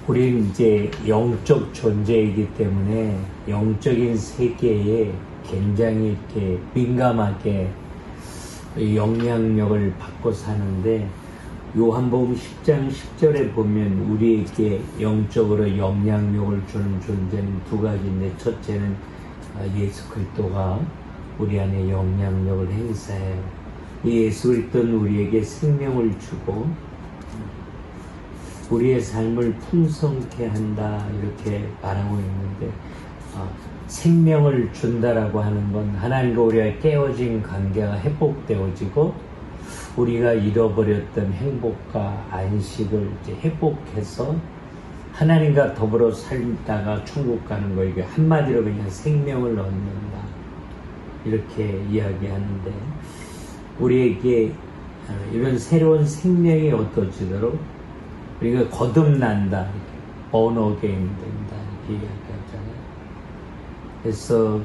우리는 이제 영적 존재이기 때문에 영적인 세계에 굉장히 이렇게 민감하게 영향력을 받고 사는데, 요한복음 10장 10절에 보면 우리에게 영적으로 영향력을 주는 존재는 두 가지인데, 첫째는 예수 그리스도가 우리 안에 영향력을 행사해요. 이 예수 그리스도는 우리에게 생명을 주고 우리의 삶을 풍성케 한다, 이렇게 말하고 있는데, 생명을 준다라고 하는 건 하나님과 우리가 깨어진 관계가 회복되어지고 우리가 잃어버렸던 행복과 안식을 이제 회복해서 하나님과 더불어 살다가 천국 가는 거, 이게 한마디로 그냥 생명을 얻는다, 이렇게 이야기하는데, 우리에게 이런 새로운 생명이 얻어지도록 우리가 거듭난다, born again 된다, 이렇게 이야기하잖아요. 그래서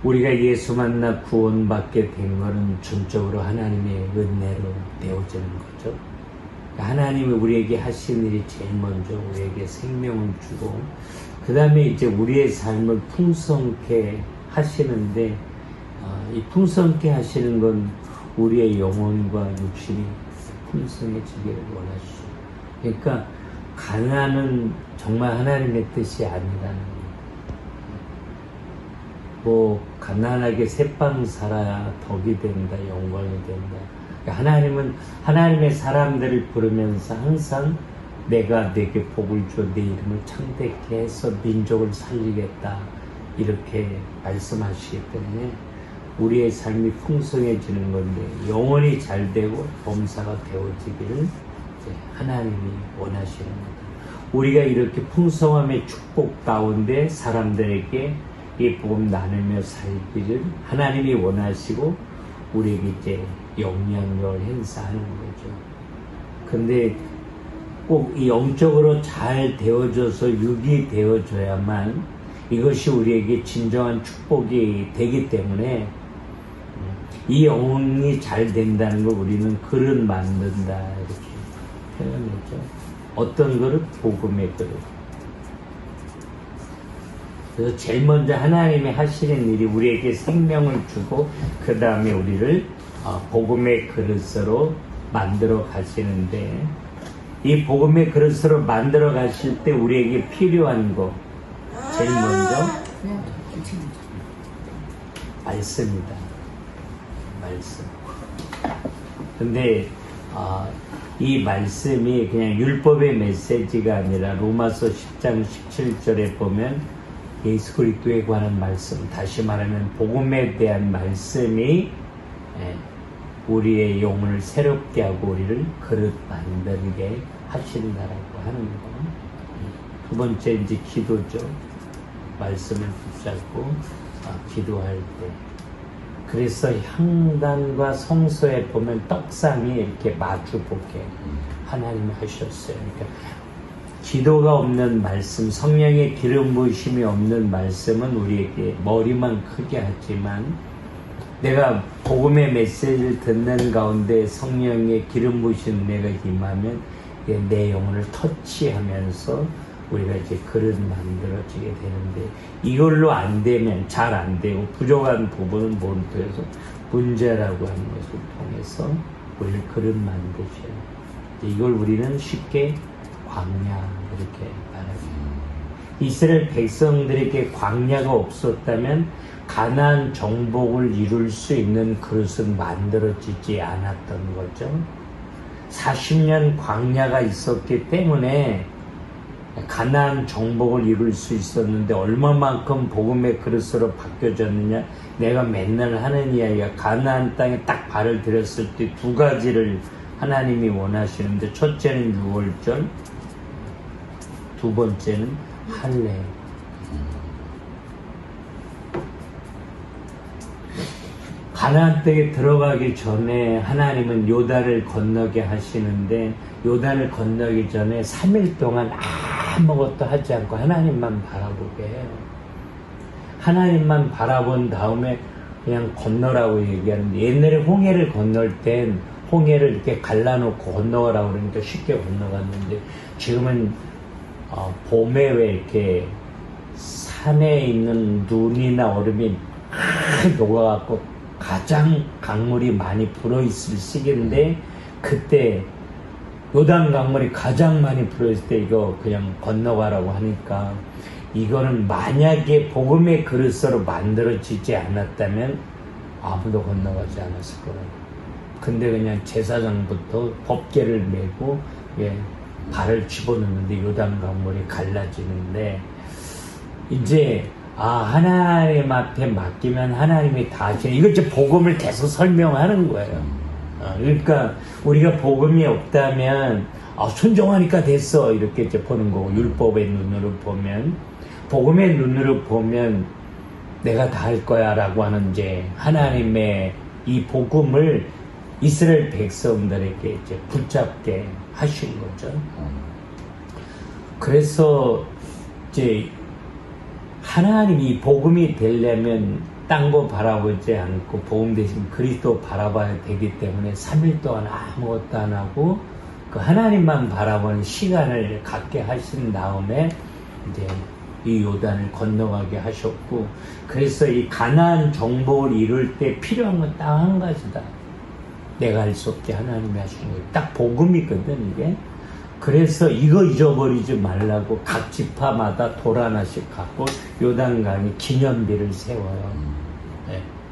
우리가 예수 만나 구원받게 된 것은 전적으로 하나님의 은혜로 되어지는 거죠. 하나님이 우리에게 하신 일이 제일 먼저 우리에게 생명을 주고, 그 다음에 이제 우리의 삶을 풍성케 하시는데, 이 풍성케 하시는 건 우리의 영혼과 육신이 풍성해지기를 원하시죠. 그러니까 가난은 정말 하나님의 뜻이 아니라는 거예요. 뭐 가난하게 새빵 살아야 덕이 된다, 영광이 된다. 그러니까 하나님은 하나님의 사람들을 부르면서 항상 내가 내게 복을 줘, 내 이름을 창대케 해서 민족을 살리겠다, 이렇게 말씀하시기 때문에 우리의 삶이 풍성해지는 건데, 영혼이 잘 되고 범사가 되어지기를 하나님이 원하시는 겁니다. 우리가 이렇게 풍성함의 축복 가운데 사람들에게 이 복음 나누며 살기를 하나님이 원하시고 우리에게 이제 영향력을 행사하는 거죠. 근데 꼭 이 영적으로 잘 되어져서 육이 되어져야만 이것이 우리에게 진정한 축복이 되기 때문에, 이 영혼이 잘 된다는 걸 우리는 그릇 만든다, 이렇게 표현했죠. 어떤 그릇? 복음의 그릇. 그래서 제일 먼저 하나님이 하시는 일이 우리에게 생명을 주고, 그 다음에 우리를 복음의 그릇으로 만들어 가시는데, 이 복음의 그릇으로 만들어 가실 때 우리에게 필요한 거, 제일 먼저 말씀이다. 말씀. 근데 이 말씀이 그냥 율법의 메시지가 아니라 로마서 10장 17절에 보면 예수 그리스도에 관한 말씀, 다시 말하면 복음에 대한 말씀이 우리의 영혼을 새롭게 하고 우리를 그릇 만들게 하신다라고 하는 거. 두 번째 이제 기도죠. 말씀을 붙잡고 기도할 때. 그래서 향단과 성소에 보면 떡상이 이렇게 마주보게 하나님이 하셨어요. 그러니까 기도가 없는 말씀, 성령의 기름 부으심이 없는 말씀은 우리에게 머리만 크게 하지만, 내가 복음의 메시지를 듣는 가운데 성령의 기름 부으신 은혜가 임하면 내 영혼을 터치하면서 우리가 이제 그릇 만들어지게 되는데, 이걸로 안 되면, 잘 안 되고 부족한 부분은 본토에서 문제라고 하는 것을 통해서 우리를 그릇 만드셔요. 이걸 우리는 쉽게 광야, 이렇게 말합니다. 이스라엘 백성들에게 광야가 없었다면 가나안 정복을 이룰 수 있는 그릇은 만들어지지 않았던 거죠. 40년 광야가 있었기 때문에 가나안 정복을 이룰 수 있었는데, 얼마만큼 복음의 그릇으로 바뀌어졌느냐. 내가 맨날 하는 이야기가, 가나안 땅에 딱 발을 들였을 때 두 가지를 하나님이 원하시는데, 첫째는 유월절, 두 번째는 할례. 가나안 땅에 들어가기 전에 하나님은 요단을 건너게 하시는데, 요단을 건너기 전에 3일 동안 아무것도 하지 않고 하나님만 바라보게 해요. 하나님만 바라본 다음에 그냥 건너라고 얘기하는데, 옛날에 홍해를 건널 땐 홍해를 이렇게 갈라놓고 건너가라고 그러니까 쉽게 건너갔는데, 지금은 봄에 왜 이렇게 산에 있는 눈이나 얼음이 막 녹아갖고 가장 강물이 많이 불어있을 시기인데, 그때 요단 강물이 가장 많이 불어있을 때 이거 그냥 건너가라고 하니까, 이거는 만약에 복음의 그릇으로 만들어지지 않았다면 아무도 건너가지 않았을 거라고. 근데 그냥 제사장부터 법궤를 메고 발을 집어넣는데 요단 강물이 갈라지는데, 이제 하나님 앞에 맡기면 하나님이 다 하시네. 이거 이제 복음을 계속 설명하는 거예요. 그러니까 우리가 복음이 없다면 순종하니까 됐어 이렇게 이제 보는 거고, 율법의 눈으로 보면, 복음의 눈으로 보면 내가 다 할 거야 라고 하는 이제 하나님의 이 복음을 이스라엘 백성들에게 이제 붙잡게 하신 거죠. 그래서 이제 하나님이 복음이 되려면 딴 거 바라보지 않고 복음 대신 그리스도 바라봐야 되기 때문에 3일 동안 아무것도 안 하고 그 하나님만 바라보는 시간을 갖게 하신 다음에 이제 이 요단을 건너가게 하셨고, 그래서 이 가나안 정복을 이룰 때 필요한 건 딱 한 가지다. 내가 할 수 없게 하나님이 하신 거예요. 딱 복음이거든 이게. 그래서 이거 잊어버리지 말라고 각 지파마다 돌 하나씩 갖고 요단강에 기념비를 세워요.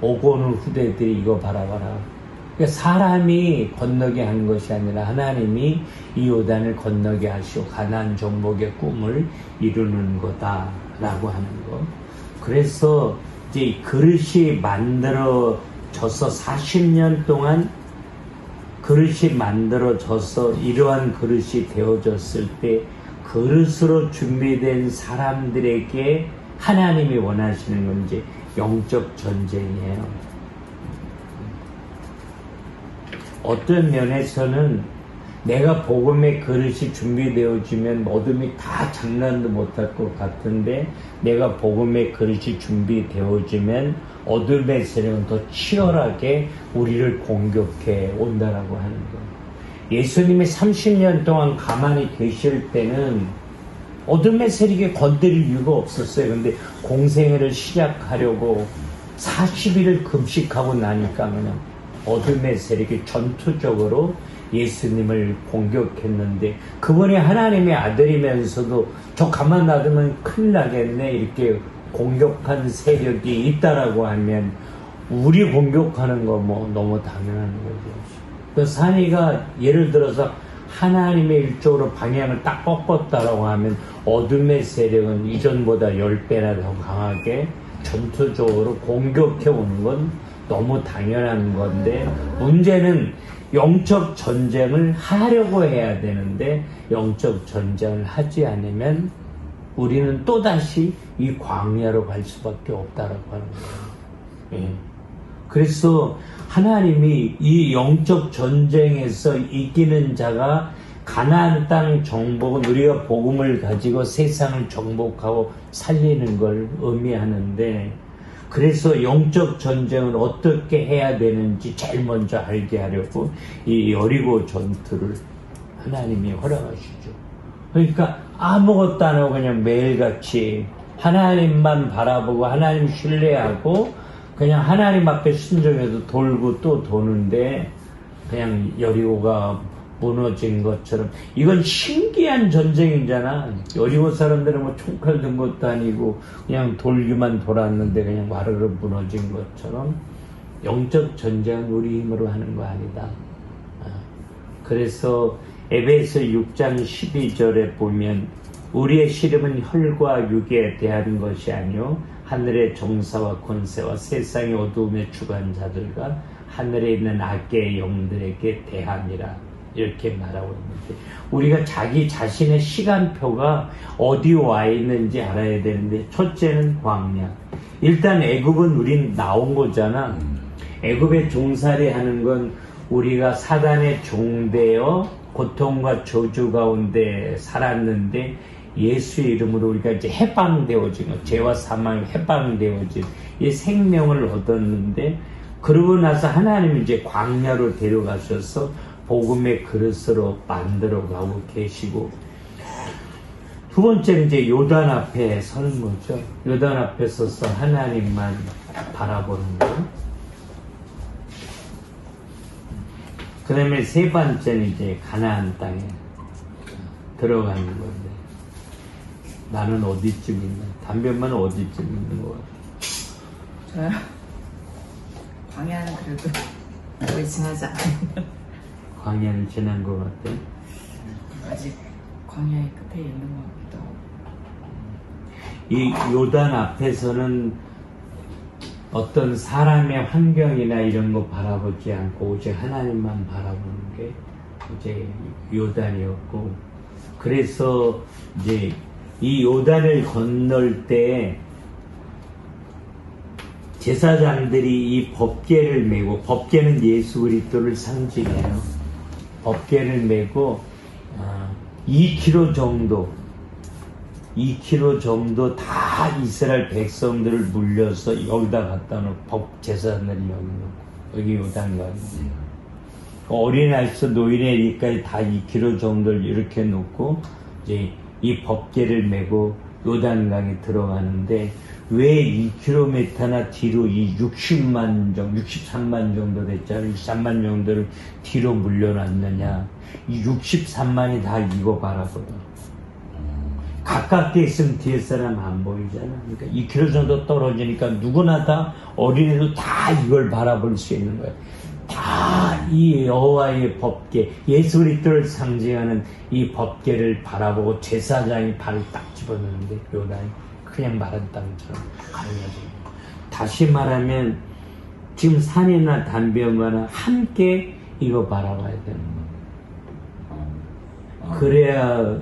오고 오는 후대들이 이거 바라봐라. 그러니까 사람이 건너게 한 것이 아니라 하나님이 이 요단을 건너게 하시고 가나안 정복의 꿈을 이루는 거다라고 하는 거. 그래서 이제 그릇이 만들어져서 40년 동안 그릇이 만들어져서 이러한 그릇이 되어졌을 때 그릇으로 준비된 사람들에게 하나님이 원하시는 건 이제 영적 전쟁이에요. 어떤 면에서는 내가 복음의 그릇이 준비되어지면 어둠이 다 장난도 못할 것 같은데, 내가 복음의 그릇이 준비되어지면 어둠의 세력은 더 치열하게 우리를 공격해 온다라고 하는 거예요. 예수님이 30년 동안 가만히 계실 때는 어둠의 세력에 건드릴 이유가 없었어요. 근데 공생애를 시작하려고 40일을 금식하고 나니까 그냥 어둠의 세력이 전투적으로 예수님을 공격했는데, 그분이 하나님의 아들이면서도 저 가만 놔두면 큰일 나겠네 이렇게 공격한 세력이 있다라고 하면 우리 공격하는 거 뭐 너무 당연한 거죠. 그 산이가 예를 들어서 하나님의 일적으로 방향을 딱 꺾었다라고 하면 어둠의 세력은 이전보다 10배나 더 강하게 전투적으로 공격해 오는 건 너무 당연한 건데, 문제는 영적 전쟁을 하려고 해야 되는데 영적 전쟁을 하지 않으면 우리는 또다시 이 광야로 갈 수밖에 없다라고 하는 거예요. 그래서 하나님이 이 영적 전쟁에서 이기는 자가 가나안 땅 정복은 우리가 복음을 가지고 세상을 정복하고 살리는 걸 의미하는데, 그래서 영적 전쟁은 어떻게 해야 되는지 제일 먼저 알게 하려고 이 여리고 전투를 하나님이 허락하시죠. 그러니까 아무것도 안 하고 그냥 매일같이 하나님만 바라보고 하나님 신뢰하고 그냥 하나님 앞에 순종해서 돌고 또 도는데 그냥 여리고가 무너진 것처럼, 이건 신기한 전쟁이잖아. 여리고 사람들은 뭐 총칼 든 것도 아니고 그냥 돌기만 돌았는데 그냥 와르르 무너진 것처럼 영적 전쟁은 우리 힘으로 하는 거 아니다. 그래서 에베소 6장 12절에 보면 우리의 씨름은 혈과 육에 대한 것이 아니요 하늘의 정사와 권세와 세상의 어두움의 주관자들과 하늘에 있는 악의 영들에게 대함이라 이렇게 말하고 있는데, 우리가 자기 자신의 시간표가 어디 와 있는지 알아야 되는데, 첫째는 광야. 일단 애굽은 우린 나온 거잖아. 애굽에 종살이 하는 건 우리가 사단의 종되어 고통과 저주 가운데 살았는데 예수의 이름으로 우리가 이제 해방되어진 거, 죄와 사망이 해방되어진 이 생명을 얻었는데, 그러고 나서 하나님이 이제 광야로 데려가셔서 복음의 그릇으로 만들어 가고 계시고, 두 번째는 이제 요단 앞에 서는 거죠. 요단 앞에 서서 하나님만 바라보는 거. 그 다음에 세 번째는 이제 가나안 땅에 들어가는 건데, 나는 어디쯤 있나? 담배만 어디쯤 있는 것 같아? 저요? 광야는 그래도 거의 지나지 않아요. 광야는 지난 것 같아. 아직 광야의 끝에 있는 것 같기도 하고. 이 요단 앞에서는 어떤 사람의 환경이나 이런 거 바라보지 않고 오직 하나님만 바라보는 게 이제 요단이었고, 그래서 이제 이 요단을 건널 때 제사장들이 이 법궤를 메고, 법궤는 예수 그리스도를 상징해요. 법궤를 메고 2km 정도 다 이스라엘 백성들을 물려서 여기다 갖다 놓고, 제사장들이 여기 놓고, 여기 요단강이에요. 어린아이부터 노인애까지 다 2km 정도를 이렇게 놓고 이제 이 법궤를 메고 요단강에 들어가는데, 왜 2km나 뒤로 이 63만 정도 됐잖아요. 63만 정도를 뒤로 물려놨느냐. 이 63만이 다 이거 바라보여. 가깝게 있으면 뒤에 사람 안 보이잖아. 그러니까 2km 정도 떨어지니까 누구나 다, 어린애도 다 이걸 바라볼 수 있는 거예요. 다 이 여호와의 법궤, 예수 그리스도를 상징하는 이 법궤를 바라보고 제사장이 발을 딱 집어넣는데 요단이 그냥 마른 땅처럼 가려져. 다시 말하면 지금 산이나 담배만은 함께 이거 바라봐야 되는 거예요. 그래야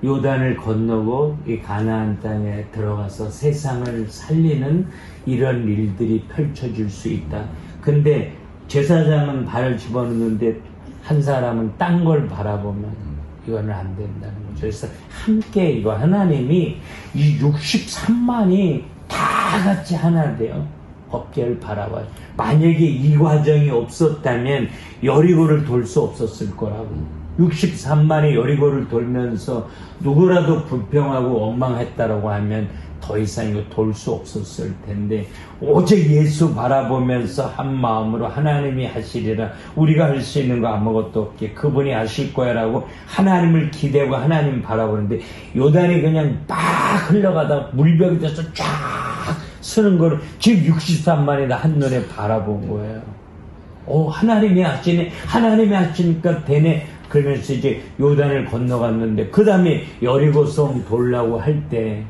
요단을 건너고 이 가나안 땅에 들어가서 세상을 살리는 이런 일들이 펼쳐질 수 있다. 근데 제사장은 발을 집어넣는데 한 사람은 딴 걸 바라보면 이거는 안 된다는 거죠. 그래서 함께 이거 하나님이 이 63만이 다 같이 하나 돼요. 법궤를 바라봐요. 만약에 이 과정이 없었다면 여리고를 돌 수 없었을 거라고. 63만이 여리고를 돌면서 누구라도 불평하고 원망했다라고 하면 더 이상 이거 돌 수 없었을 텐데, 오직 예수 바라보면서 한 마음으로 하나님이 하시리라, 우리가 할 수 있는 거 아무것도 없게 그분이 하실 거야 라고 하나님을 기대고 하나님 바라보는데, 요단이 그냥 막 흘러가다 물벽이 돼서 쫙 서는 거를 지금 63만이 다 한눈에 바라본 거예요. 하나님이 하시네, 하나님이 하시니까 되네. 그러면서 이제 요단을 건너갔는데, 그 다음에 여리고성 돌라고 할 때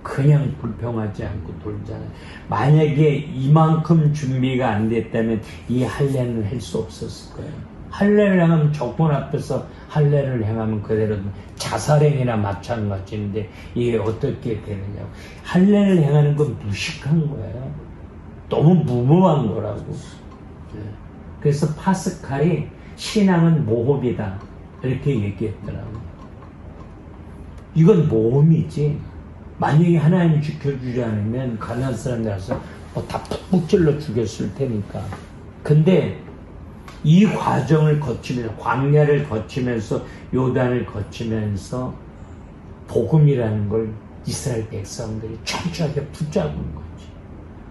그냥 불평하지 않고 돌잖아요. 만약에 이만큼 준비가 안 됐다면 이 할례는 할 수 없었을 거예요. 할례를 행하면 적군 앞에서 할례를 행하면 그대로 자살행위나 마찬가지인데 이게 어떻게 되느냐고. 할례를 행하는 건 무식한 거예요. 너무 무모한 거라고. 그래서 파스칼이 신앙은 모험이다 이렇게 얘기했더라고요. 이건 모험이지. 만약에 하나님 지켜주지 않으면 가난한 사람들 와서 다 푹푹 찔러 죽였을 테니까. 근데 이 과정을 거치면서, 광야를 거치면서, 요단을 거치면서 복음이라는 걸 이스라엘 백성들이 철저하게 붙잡은 거지.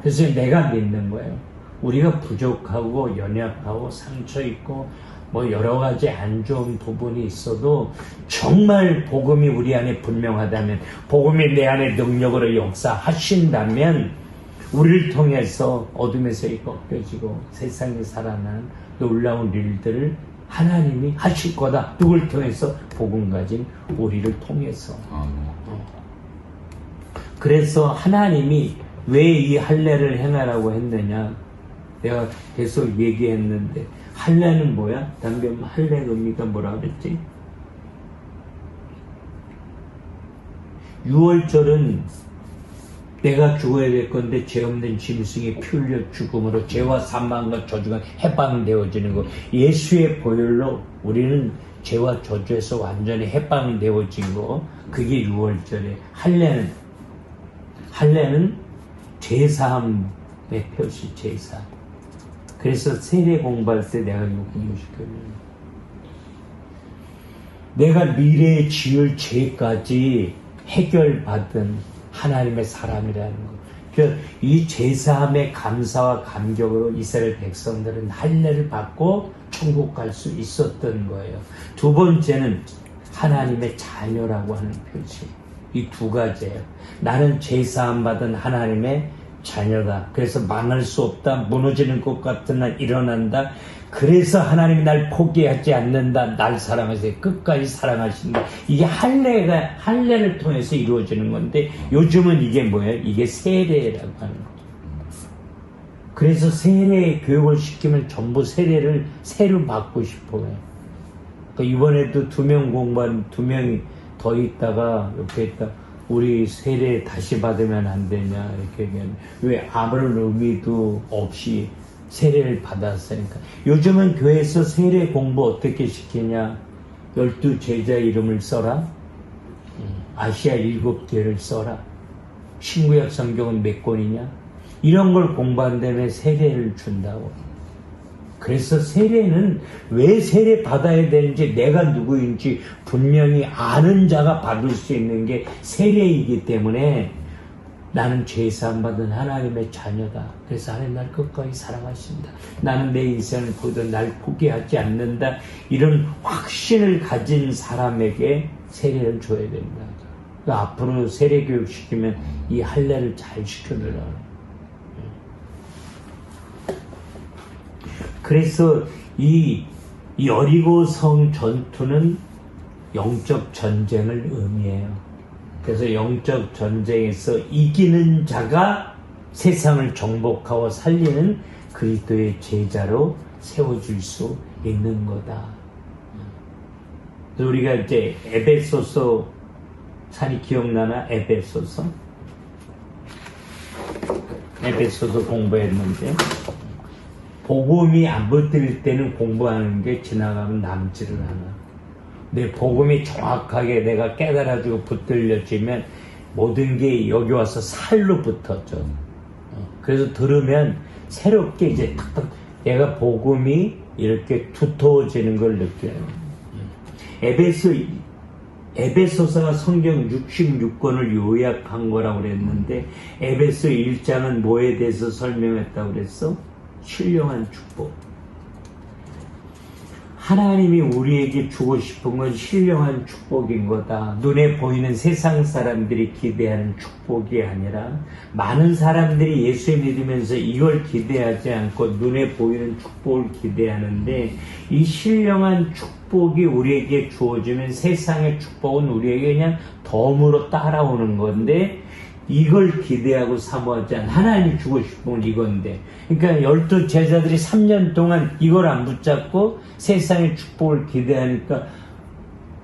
그래서 내가 믿는 거예요. 우리가 부족하고 연약하고 상처 있고 뭐 여러 가지 안 좋은 부분이 있어도 정말 복음이 우리 안에 분명하다면, 복음이 내 안에 능력으로 역사하신다면 우리를 통해서 어둠에서 꺾여지고 세상에 살아난 놀라운 일들을 하나님이 하실 거다. 누굴 통해서? 복음 가진 우리를 통해서. 그래서 하나님이 왜 이 할례를 행하라고 했느냐, 내가 계속 얘기했는데, 할례는 뭐야? 담배 할례 의미가 뭐라 그랬지? 6월절은 내가 죽어야 될 건데 죄 없는 짐승이 피 흘려 죽음으로 죄와 사망과 저주가 해방되어지는 거. 예수의 보혈로 우리는 죄와 저주에서 완전히 해방되어진 거. 그게 6월절에. 할례는 제사함의 표시, 제사. 그래서 세례 공부할 때 내가 이거 공부시켜요. 내가 미래에 지을 죄까지 해결받은 하나님의 사람이라는 거. 이 죄사함의 감사와 감격으로 이스라엘 백성들은 할례를 받고 천국 갈 수 있었던 거예요. 두 번째는 하나님의 자녀라고 하는 표시. 이 두 가지예요. 나는 죄사함 받은 하나님의 자녀다. 그래서 망할 수 없다. 무너지는 것 같으나 일어난다. 그래서 하나님이 날 포기하지 않는다. 날 사랑하세요. 끝까지 사랑하신다. 이게 할례를 통해서 이루어지는 건데 요즘은 이게 뭐예요? 이게 세례라고 하는 거죠. 그래서 세례 교육을 시키면 전부 세례를 받고 싶어요. 그러니까 이번에도 2명 공부한 2명이 더 있다가 옆에 있다. 우리 세례 다시 받으면 안 되냐 이렇게 얘기하면 왜 아무런 의미도 없이 세례를 받았으니까. 요즘은 교회에서 세례 공부 어떻게 시키냐. 12 제자 이름을 써라. 아시아 7교회를 써라. 신구약 성경은 몇 권이냐. 이런 걸 공부한 다음에 세례를 준다고. 그래서 세례는 왜 세례 받아야 되는지 내가 누구인지 분명히 아는 자가 받을 수 있는 게 세례이기 때문에 나는 죄사함 받은 하나님의 자녀다. 그래서 하나님 날 끝까지 사랑하신다. 나는 내 인생을 보던 날 포기하지 않는다. 이런 확신을 가진 사람에게 세례를 줘야 된다. 그러니까 앞으로 세례 교육 시키면 이 할례를 잘 시켜달라고. 그래서 이 여리고성 전투는 영적 전쟁을 의미해요. 그래서 영적 전쟁에서 이기는 자가 세상을 정복하고 살리는 그리스도의 제자로 세워줄 수 있는 거다. 우리가 이제 에베소서 산이 기억나나? 에베소서 공부했는데 복음이 안 붙을 때는 공부하는 게 지나가면 남지를 않아. 내 복음이 정확하게 내가 깨달아지고 붙들려지면 모든 게 여기 와서 살로 붙었죠. 그래서 들으면 새롭게 이제 탁탁 내가 복음이 이렇게 두터워지는 걸 느껴요. 에베소서가 성경 66권을 요약한 거라고 그랬는데 에베소 1장은 뭐에 대해서 설명했다고 그랬어? 신령한 축복. 하나님이 우리에게 주고 싶은 건 신령한 축복인 거다. 눈에 보이는 세상 사람들이 기대하는 축복이 아니라 많은 사람들이 예수 믿으면서 이걸 기대하지 않고 눈에 보이는 축복을 기대하는데 이 신령한 축복이 우리에게 주어지면 세상의 축복은 우리에게 그냥 덤으로 따라오는 건데 이걸 기대하고 사모하지 않은 하나님이 주고 싶은 건 이건데 그러니까 12 제자들이 3년 동안 이걸 안 붙잡고 세상의 축복을 기대하니까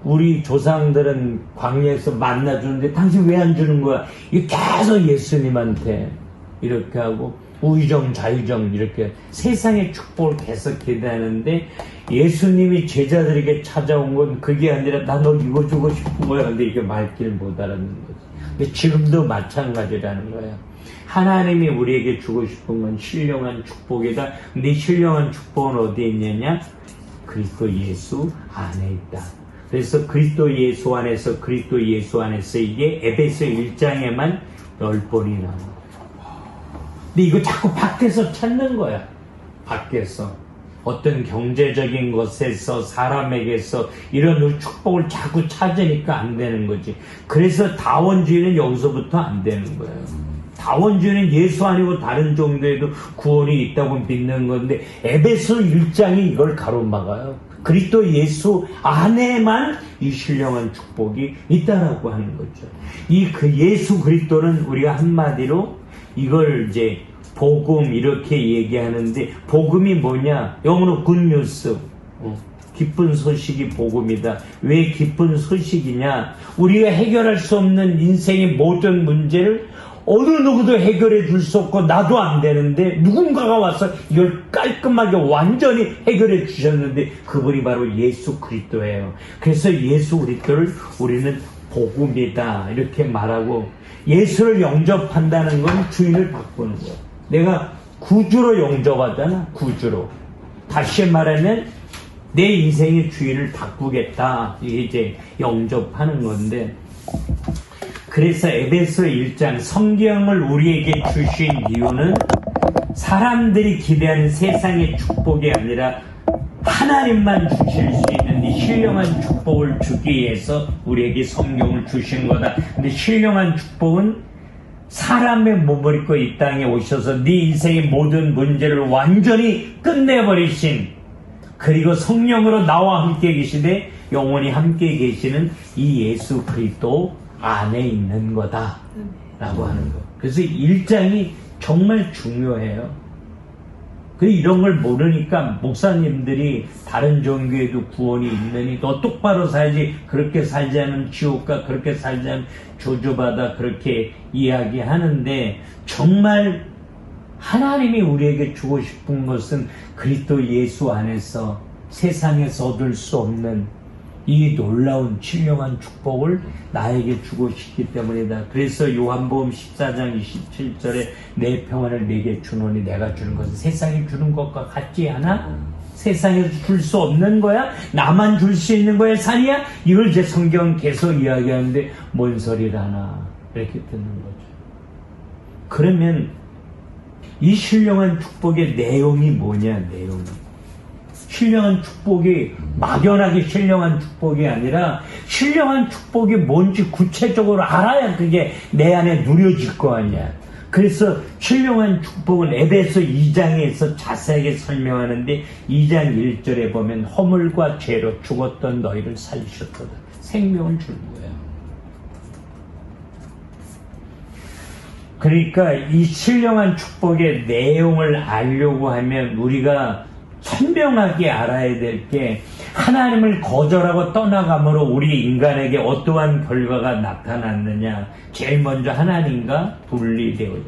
우리 조상들은 광야에서 만나주는데 당신 왜 안 주는 거야? 이거 계속 예수님한테 이렇게 하고 우의정 자의정 이렇게 세상의 축복을 계속 기대하는데 예수님이 제자들에게 찾아온 건 그게 아니라 나 너 이거 주고 싶은 거야. 근데 이게 말귀를 못 알아듣는 거지. 근데 지금도 마찬가지라는 거예요. 하나님이 우리에게 주고 싶은 건 신령한 축복이다. 근데 이 신령한 축복은 어디에 있느냐? 그리스도 예수 안에 있다. 그래서 그리스도 예수 안에서 이게 에베소 1장에만 10번이 나와. 근데 이거 자꾸 밖에서 찾는 거야. 밖에서. 어떤 경제적인 것에서 사람에게서 이런 축복을 자꾸 찾으니까 안 되는 거지. 그래서 다원주의는 여기서부터 안 되는 거예요. 다원주의는 예수 아니고 다른 종교에도 구원이 있다고 믿는 건데 에베소 1장이 이걸 가로막아요. 그리스도 예수 안에만 이 신령한 축복이 있다라고 하는 거죠. 그 예수 그리스도는 우리가 한마디로 이걸 이제 복음 이렇게 얘기하는데 복음이 뭐냐? 영어로 굿뉴스. 기쁜 소식이 복음이다. 왜 기쁜 소식이냐? 우리가 해결할 수 없는 인생의 모든 문제를 어느 누구도 해결해 줄 수 없고 나도 안 되는데 누군가가 와서 이걸 깔끔하게 완전히 해결해 주셨는데 그분이 바로 예수 그리스도예요. 그래서 예수 그리스도를 우리는 복음이다 이렇게 말하고 예수를 영접한다는 건 주인을 바꾸는 거예요. 내가 구주로 영접하잖아. 구주로. 다시 말하면 내 인생의 주인을 바꾸겠다. 이게 이제 영접하는 건데, 그래서 에베소 1장 성경을 우리에게 주신 이유는 사람들이 기대하는 세상의 축복이 아니라 하나님만 주실 수 있는 이 신령한 축복을 주기 위해서 우리에게 성경을 주신 거다. 근데 신령한 축복은 사람의 몸을 입고 이 땅에 오셔서 네 인생의 모든 문제를 완전히 끝내버리신, 그리고 성령으로 나와 함께 계시되 영원히 함께 계시는 이 예수 그리스도 안에 있는 거다 라고 하는 거. 그래서 1장이 정말 중요해요. 이런 걸 모르니까 목사님들이 다른 종교에도 구원이 있느니 너 똑바로 살지, 그렇게 살지 않으면 지옥가, 그렇게 살지 않으면 저주받아, 그렇게 이야기하는데, 정말 하나님이 우리에게 주고 싶은 것은 그리스도 예수 안에서 세상에서 얻을 수 없는 이 놀라운 신령한 축복을 나에게 주고 싶기 때문이다. 그래서 요한복음 14장 27절에 내 평안을 내게 주노니 내가 주는 것은 세상이 주는 것과 같지 않아? 세상에서 줄 수 없는 거야? 나만 줄 수 있는 거야? 산이야? 이걸 이제 성경은 계속 이야기하는데 뭔 소리라나 이렇게 듣는 거죠. 그러면 이 신령한 축복의 내용이 뭐냐? 내용이 신령한 축복이 막연하게 신령한 축복이 아니라 신령한 축복이 뭔지 구체적으로 알아야 그게 내 안에 누려질 거 아니야. 그래서 신령한 축복은 에베소 2장에서 자세하게 설명하는데 2장 1절에 보면 허물과 죄로 죽었던 너희를 살리셨도다. 생명을 준 거야. 그러니까 이 신령한 축복의 내용을 알려고 하면 우리가 선명하게 알아야 될 게, 하나님을 거절하고 떠나감으로 우리 인간에게 어떠한 결과가 나타났느냐. 제일 먼저 하나님과 분리되어져.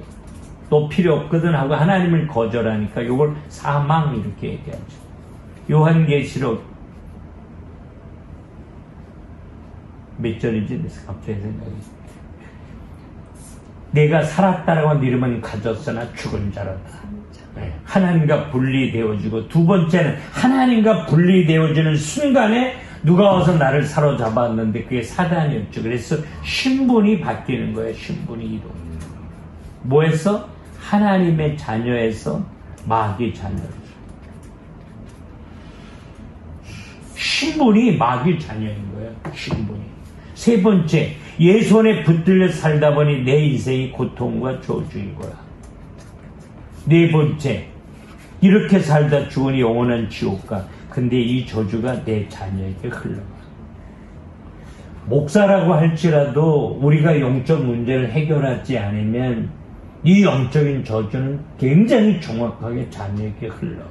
너 필요 없거든 하고 하나님을 거절하니까 이걸 사망 이렇게 얘기하죠. 요한계시록 몇 절이지? 갑자기 생각이. 내가 살았다라고 한 이름은 가졌으나 죽은 자라다. 하나님과 분리되어지고, 두 번째는 하나님과 분리되어지는 순간에 누가 와서 나를 사로잡았는데 그게 사단이었죠. 그래서 신분이 바뀌는 거예요. 신분이 이동. 뭐에서? 하나님의 자녀에서 마귀 자녀죠. 신분이 마귀 자녀인 거예요. 신분이. 세 번째, 예 손에 붙들려 살다 보니 내 인생이 고통과 저주인 거야. 네 번째, 이렇게 살다 죽으니 영원한 지옥가. 근데 이 저주가 내 자녀에게 흘러가. 목사라고 할지라도 우리가 영적 문제를 해결하지 않으면 이 영적인 저주는 굉장히 정확하게 자녀에게 흘러가.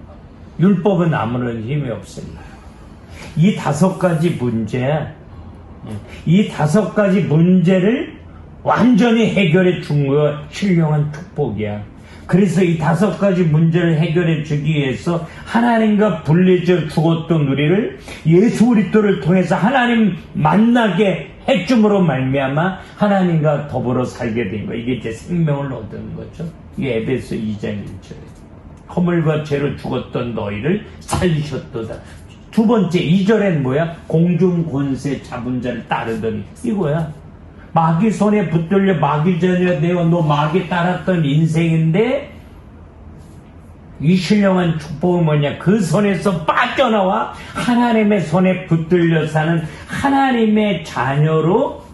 율법은 아무런 힘이 없습니다. 이 5가지 문제야. 이 5가지 문제를 완전히 해결해 준 거야. 신령한 축복이야. 그래서 이 5가지 문제를 해결해 주기 위해서 하나님과 분리져 죽었던 우리를 예수 그리스도를 통해서 하나님 만나게 해줌으로 말미암아 하나님과 더불어 살게 된 거예요. 이게 이제 생명을 얻는 거죠. 이게 에베소 2장 1절에 허물과 죄로 죽었던 너희를 살리셨도다. 두 번째 2절엔 뭐야? 공중 권세 잡은 자를 따르더니, 이거야. 마귀 손에 붙들려 마귀 자녀 되어 너 마귀 따랐던 인생인데, 이 신령한 축복은 뭐냐? 그 손에서 빠져나와 하나님의 손에 붙들려 사는 하나님의 자녀로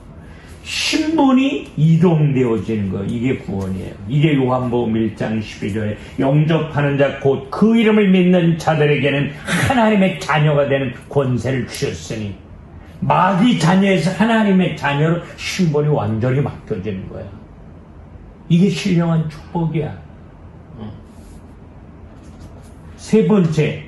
신분이 이동되어지는 거. 이게 구원이에요. 이게 요한복음 1장 12절에 영접하는 자 곧 그 이름을 믿는 자들에게는 하나님의 자녀가 되는 권세를 주셨으니, 마귀 자녀에서 하나님의 자녀로 신분이 완전히 바뀌어지는 거야. 이게 신령한 축복이야. 세 번째,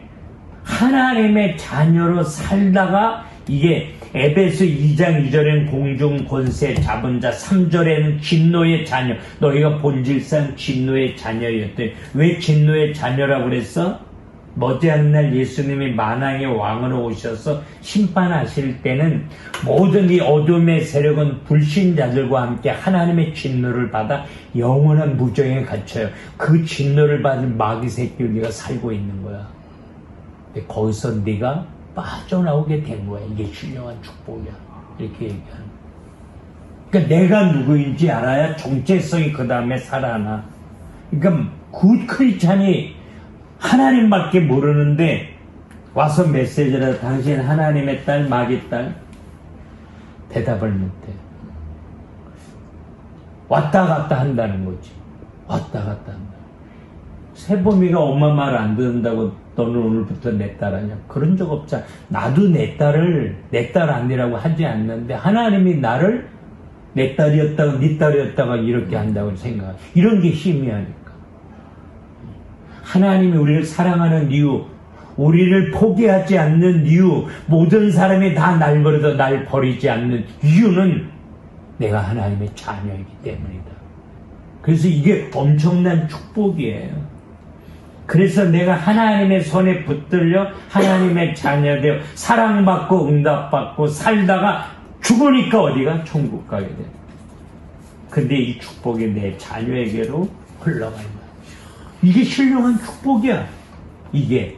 하나님의 자녀로 살다가, 이게 에베소 2장 2절에는 공중 권세 잡은 자, 3절에는 진노의 자녀. 너희가 본질상 진노의 자녀였대. 왜 진노의 자녀라고 그랬어? 머지않는 예수님이 만왕의 왕으로 오셔서 심판하실 때는 모든 이 어둠의 세력은 불신자들과 함께 하나님의 진노를 받아 영원한 무정에 갇혀요. 그 진노를 받은 마귀 새끼 우리가 살고 있는 거야. 근데 거기서 네가 빠져나오게 된 거야. 이게 신령한 축복이야. 이렇게 얘기하는 거야. 그러니까 내가 누구인지 알아야 정체성이 그 다음에 살아나. 그러니까 굿 크리스찬이 하나님밖에 모르는데 와서 메시지를 당신 하나님의 딸, 마귀 딸 대답을 못해. 왔다 갔다 한다는 거지. 왔다 갔다 한다. 세범이가 엄마 말 안 듣는다고 너는 오늘부터 내 딸 아니야? 그런 적 없잖아. 나도 내 딸을 내 딸 아니라고 하지 않는데 하나님이 나를 내 딸이었다가 네 딸이었다가 이렇게 한다고 생각해. 이런 게 희미하니까. 하나님이 우리를 사랑하는 이유, 우리를 포기하지 않는 이유, 모든 사람이 다 날 버려도 날 버리지 않는 이유는 내가 하나님의 자녀이기 때문이다. 그래서 이게 엄청난 축복이에요. 그래서 내가 하나님의 손에 붙들려 하나님의 자녀 되어 사랑받고 응답받고 살다가 죽으니까 어디가? 천국 가게 돼. 근데 이 축복이 내 자녀에게로 흘러가요. 이게 신령한 축복이야. 이게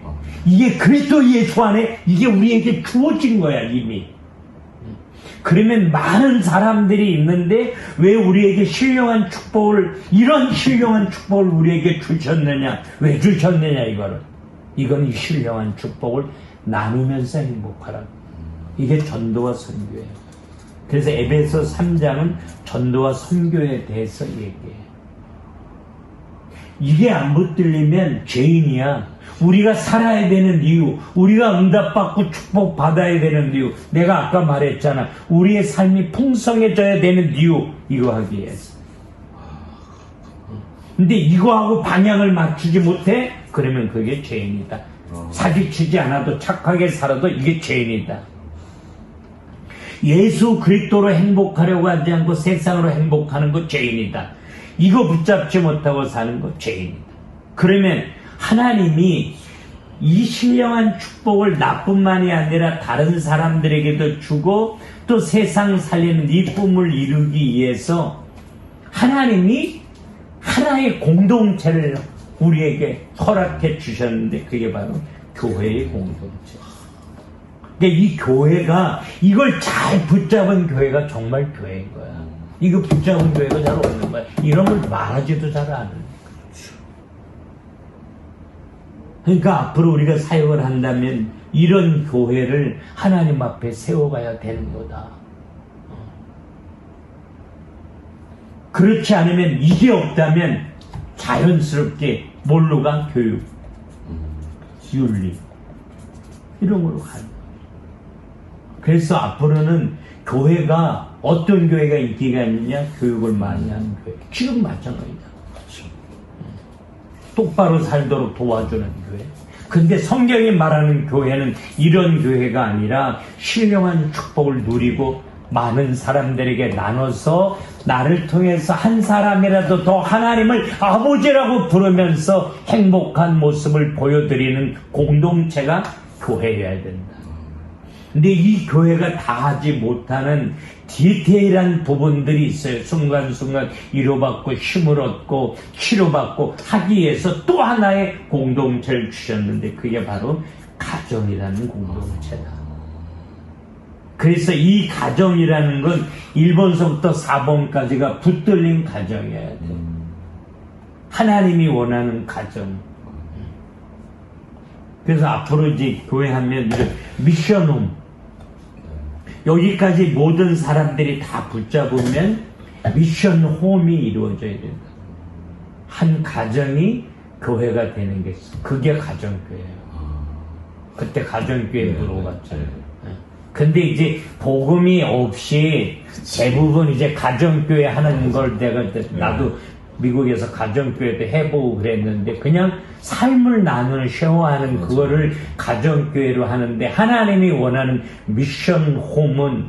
그리스도 예수 안에 이게 우리에게 주어진 거야 이미. 그러면 많은 사람들이 있는데 왜 우리에게 신령한 축복을 이런 신령한 축복을 우리에게 주셨느냐? 왜 주셨느냐 이거를. 이건 이 신령한 축복을 나누면서 행복하라. 이게 전도와 선교예요. 그래서 에베소 3장은 전도와 선교에 대해서 얘기해요. 이게 안 붙들리면 죄인이야. 우리가 살아야 되는 이유, 우리가 응답받고 축복받아야 되는 이유, 내가 아까 말했잖아. 우리의 삶이 풍성해져야 되는 이유, 이거 하기 위해서. 근데 이거하고 방향을 맞추지 못해? 그러면 그게 죄인이다. 사기치지 않아도 착하게 살아도 이게 죄인이다. 예수 그리스도로 행복하려고 하지 않고 세상으로 행복하는 거 죄인이다. 이거 붙잡지 못하고 사는 거 죄인이다. 그러면 하나님이 이 신령한 축복을 나뿐만이 아니라 다른 사람들에게도 주고 또 세상 살리는 이 꿈을 이루기 위해서 하나님이 하나의 공동체를 우리에게 허락해 주셨는데 그게 바로 교회의 공동체. 그러니까 이 교회가 이걸 잘 붙잡은 교회가 정말 교회인 거야. 이거 붙잡은 교회가 잘 없는 거야. 이런 걸 말하지도 잘 않은 거야. 그러니까 앞으로 우리가 사역을 한다면 이런 교회를 하나님 앞에 세워가야 되는 거다. 그렇지 않으면 이게 없다면 자연스럽게 뭘로 가? 교육, 윤리 이런 걸로 가는 거야. 그래서 앞으로는 교회가 어떤 교회가 인기가 있느냐? 교육을 많이 하는 교회. 지금 마찬가지다. 똑바로 살도록 도와주는 교회. 근데 성경이 말하는 교회는 이런 교회가 아니라 신령한 축복을 누리고 많은 사람들에게 나눠서 나를 통해서 한 사람이라도 더 하나님을 아버지라고 부르면서 행복한 모습을 보여드리는 공동체가 교회여야 된다. 근데 이 교회가 다 하지 못하는 디테일한 부분들이 있어요. 순간순간 위로받고 힘을 얻고 치료받고 하기 위해서 또 하나의 공동체를 주셨는데 그게 바로 가정이라는 공동체다. 그래서 이 가정이라는 건 1번서부터 4번까지가 붙들린 가정이어야 돼. 하나님이 원하는 가정. 그래서 앞으로 이제 교회 하면 미션홈. 여기까지 모든 사람들이 다 붙잡으면 미션홈이 이루어져야 된다. 한 가정이 교회가 되는 게 있어. 그게 가정교회예요. 그때 가정교회 물어봤잖아요. 근데 이제 복음이 없이 대부분 이제 가정교회 하는 걸 내가 나도 미국에서 가정교회도 해보고 그랬는데 그냥 삶을 나누는 쉐어하는 그거를 가정교회로 하는데 하나님이 원하는 미션홈은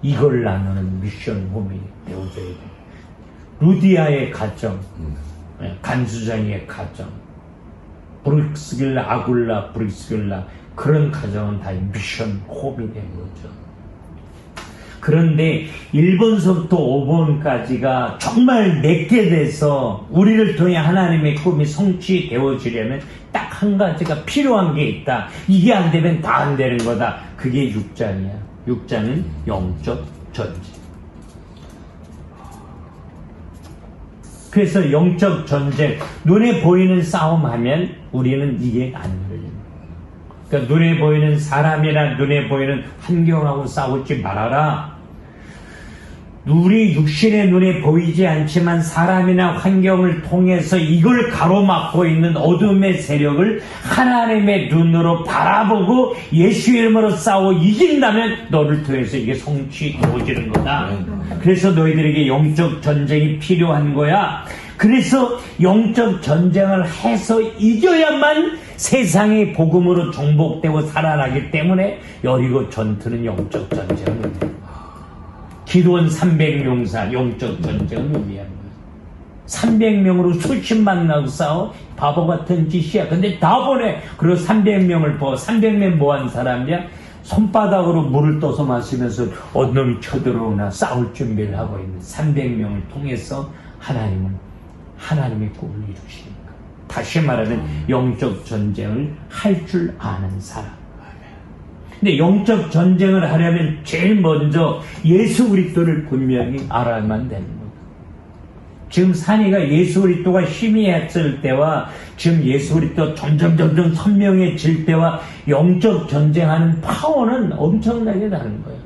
이걸 나누는 미션홈이 되어져야 돼. 루디아의 가정, 간수장의 가정, 브룩스길라, 아굴라, 브룩스길라 그런 가정은 다 미션 홈이 된 거죠. 그런데 1번서부터 5번까지가 정말 맺게 돼서 우리를 통해 하나님의 꿈이 성취되어지려면 딱 한 가지가 필요한 게 있다. 이게 안 되면 다 안 되는 거다. 그게 6장이야. 6장은 영적 전쟁. 그래서 영적 전쟁, 눈에 보이는 싸움 하면 우리는 이게 안 열립니다. 그러니까 눈에 보이는 사람이나 눈에 보이는 환경하고 싸우지 말아라. 우리 육신의 눈에 보이지 않지만 사람이나 환경을 통해서 이걸 가로막고 있는 어둠의 세력을 하나님의 눈으로 바라보고 예수 이름으로 싸워 이긴다면 너를 통해서 이게 성취되어지는 거다. 그래서 너희들에게 영적 전쟁이 필요한 거야. 그래서 영적 전쟁을 해서 이겨야만 세상이 복음으로 정복되고 살아나기 때문에 여리고 전투는 영적 전쟁입니다. 기도원 300명사 영적 전쟁을 의미하는 거예요. 300명으로 수십만 나고 싸워 바보 같은 짓이야. 근데 다 보내. 그리고 300명을 300명 뭐한 사람이야? 손바닥으로 물을 떠서 마시면서 어놈이 쳐들어오나 싸울 준비를 하고 있는 300명을 통해서 하나님은 하나님의 꿈을 이루시니까. 다시 말하면 영적 전쟁을 할 줄 아는 사람. 근데 영적 전쟁을 하려면 제일 먼저 예수 그리스도를 분명히 알아야만 되는 거다. 지금 산이가 예수 그리스도가 희미했을 때와 지금 예수 그리스도 점점 선명해질 때와 영적 전쟁하는 파워는 엄청나게 다른 거야.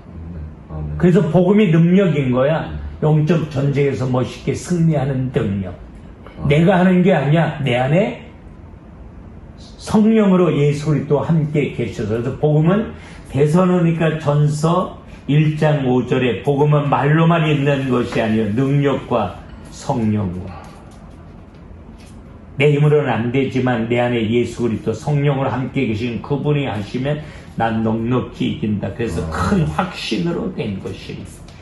그래서 복음이 능력인 거야. 영적 전쟁에서 멋있게 승리하는 능력. 내가 하는 게 아니야. 내 안에 성령으로 예수 그리스도 함께 계셔서. 그래서 복음은 데살로니가 전서 1장 5절에 복음은 말로만 있는 것이 아니요 능력과 성령과. 내 힘으로는 안 되지만 내 안에 예수 그리스도 성령으로 함께 계신 그분이 하시면 난 넉넉히 이긴다. 그래서 큰 확신으로 된 것이.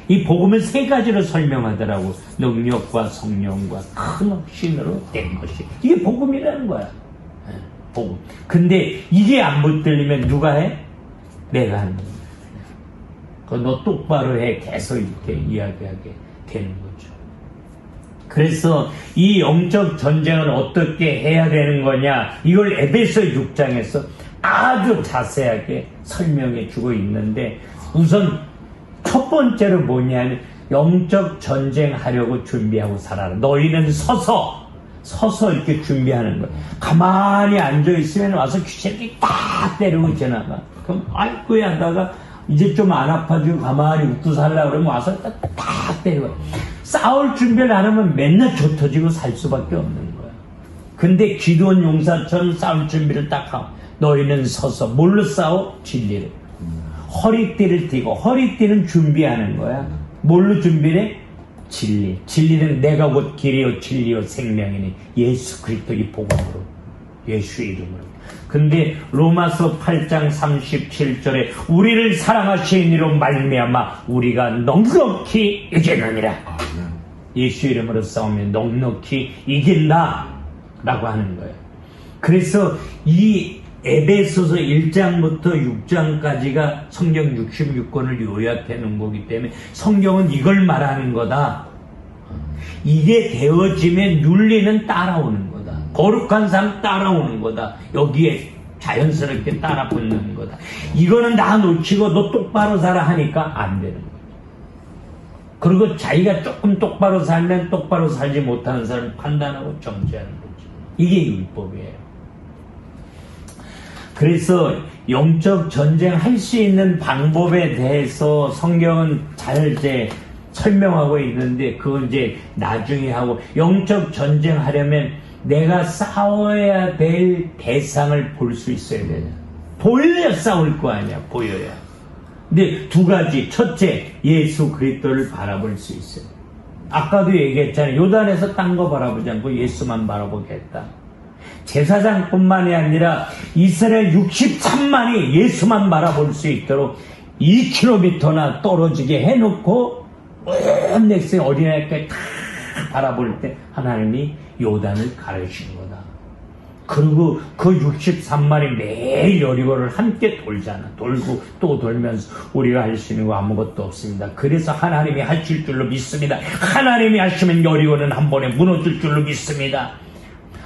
이 복음은 세 가지로 설명하더라고. 능력과 성령과 큰 확신으로 된 것이. 이게 복음이라는 거야. 복음. 근데 이게 안 붙들리면 누가 해? 내가 하는 거야. 너 똑바로 해. 계속 이렇게 이야기하게 되는 거죠. 그래서 이 영적 전쟁을 어떻게 해야 되는 거냐, 이걸 에베소 6장에서 아주 자세하게 설명해 주고 있는데, 우선 첫 번째로 뭐냐면 영적 전쟁 하려고 준비하고 살아라. 너희는 서서 이렇게 준비하는 거야. 가만히 앉아있으면 와서 귀신이 딱 때리고 지나가. 그럼 아이고 하다가 이제 좀 안 아파지고 가만히 웃고 살려고 그러면 와서 딱 때리고. 싸울 준비를 안 하면 맨날 조 터지고 살 수밖에 없는 거야. 근데 기도원 용사처럼 싸울 준비를 딱 하고, 너희는 서서 뭘로 싸워? 진리로. 허리띠를 띠고, 허리띠는 준비하는 거야. 뭘로 준비해? 진리. 진리는 내가 곧 길이요 진리요 생명이니 예수 그리스도의 복음으로, 예수 이름으로. 근데 로마서 8장 37절에 우리를 사랑하신 이로 말미암아 우리가 넉넉히 이기느니라. 예수 이름으로 싸우면 넉넉히 이긴다 라고 하는 거예요. 그래서 이 에베소서 1장부터 6장까지가 성경 66권을 요약해 놓은 거기 때문에 성경은 이걸 말하는 거다. 이게 되어지면 윤리는 따라오는 거다. 거룩한 삶 따라오는 거다. 여기에 자연스럽게 따라 붙는 거다. 이거는 다 놓치고 너 똑바로 살아 하니까 안 되는 거다. 그리고 자기가 조금 똑바로 살면 똑바로 살지 못하는 사람을 판단하고 정죄하는 거죠. 이게 율법이에요. 그래서 영적 전쟁 할 수 있는 방법에 대해서 성경은 잘 이제 설명하고 있는데, 그건 이제 나중에 하고, 영적 전쟁 하려면 내가 싸워야 될 대상을 볼 수 있어야 돼요. 보여야 싸울 거 아니야, 보여야. 근데 두 가지. 첫째, 예수 그리스도를 바라볼 수 있어요. 아까도 얘기했잖아요. 요단에서 딴 거 바라보지 않고 예수만 바라보겠다. 제사장뿐만이 아니라 이스라엘 63만이 예수만 바라볼 수 있도록 2km나 떨어지게 해놓고 온 백성 어린아이까지 다 바라볼 때 하나님이 요단을 가르신 거다. 그리고 그 63마리 매일 여리고를 함께 돌잖아. 돌고 또 돌면서 우리가 할 수 있는 거 아무것도 없습니다. 그래서 하나님이 하실 줄로 믿습니다. 하나님이 하시면 여리고는 한 번에 무너질 줄로 믿습니다.